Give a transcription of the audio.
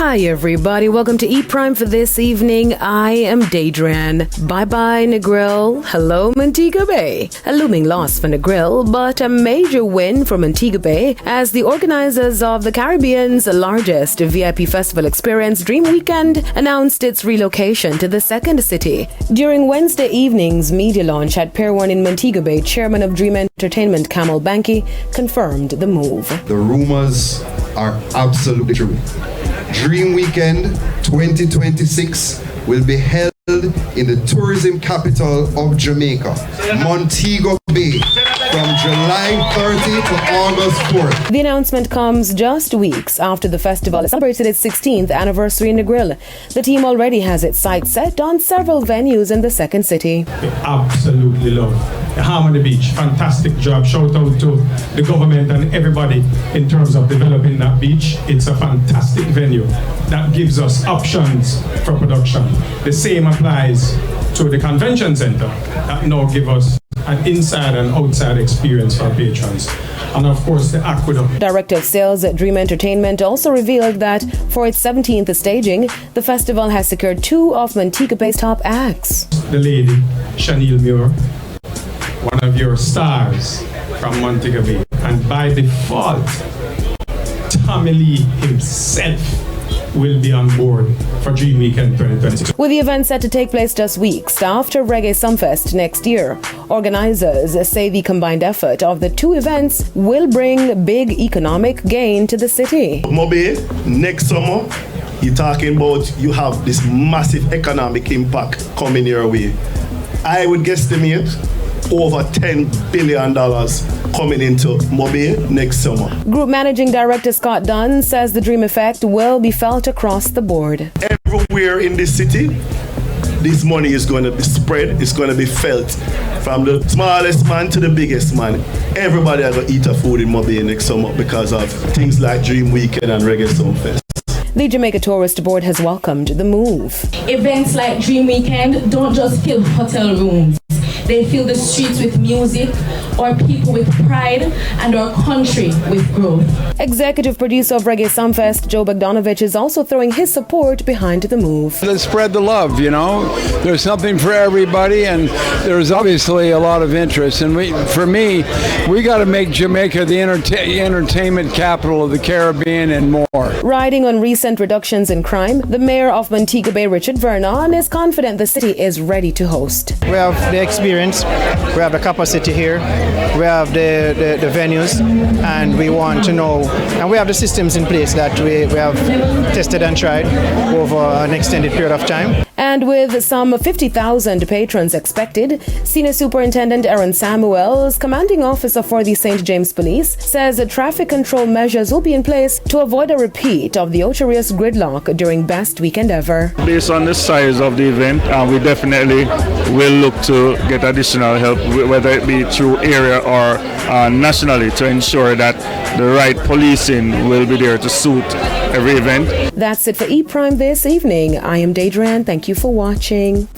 Hi everybody, welcome to E Prime for this evening. I am Daedran. Bye-bye Negril. Hello Montego Bay. A looming loss for Negril, but a major win for Montego Bay as the organizers of the Caribbean's largest VIP festival experience, Dream Weekend, announced its relocation to the second city. During Wednesday evening's media launch at Pier 1 in Montego Bay, Chairman of Dream Entertainment Kamal Banki confirmed the move. The rumors are absolutely true. Dream Weekend 2026 will be held in the tourism capital of Jamaica, Montego Bay, from July 30 to August 4th. The announcement comes just weeks after the festival celebrated its 16th anniversary in Negril. The team already has its sights set on several venues in the second city. We absolutely love Harmony Beach. Fantastic job. Shout out to the government and everybody in terms of developing that beach. It's a fantastic venue that gives us options for production. The same applies to the convention center that now give us an inside and outside experience for patrons. And of course, the Aqueduct. Director of Sales at Dream Entertainment also revealed that for its 17th staging, the festival has secured two of Montego Bay's top acts. The lady, Chanel Muir, one of your stars from Montego Bay. And by default, Tommy Lee himself will be on board for Dream Weekend 2026. With the event set to take place just weeks after Reggae Sumfest next year, organizers say the combined effort of the two events will bring big economic gain to the city. Mobe, next summer, you're talking about you have this massive economic impact coming your way. I would guesstimate over $10 billion coming into Mobe next summer. Group Managing Director Scott Dunn says the Dream Effect will be felt across the board. Everywhere in this city, this money is going to be spread, it's going to be felt. From the smallest man to the biggest man, everybody are going to eat a food in Mobe next summer because of things like Dream Weekend and Reggae Sumfest. The Jamaica Tourist Board has welcomed the move. Events like Dream Weekend don't just fill hotel rooms. They fill the streets with music, our people with pride, and our country with growth. Executive producer of Reggae Sumfest, Joe Bogdanovich, is also throwing his support behind the move. Let's spread the love, you know. There's something for everybody, and there's obviously a lot of interest. And for me, we got to make Jamaica the entertainment capital of the Caribbean and more. Riding on recent reductions in crime, the mayor of Montego Bay, Richard Vernon, is confident the city is ready to host. We have the experience, we have the capacity here, we have the venues, and we want to know, and we have the systems in place that we have tested and tried over an extended period of time. And with some 50,000 patrons expected, Senior Superintendent Aaron Samuels, commanding officer for the St. James Police, says that traffic control measures will be in place to avoid a repeat of the notorious gridlock during Best Weekend Ever. Based on the size of the event, we definitely will look to get additional help, whether it be through area or nationally, to ensure that the right policing will be there to suit every event. That's it for E Prime this evening. I am Daedran. Thank you for watching.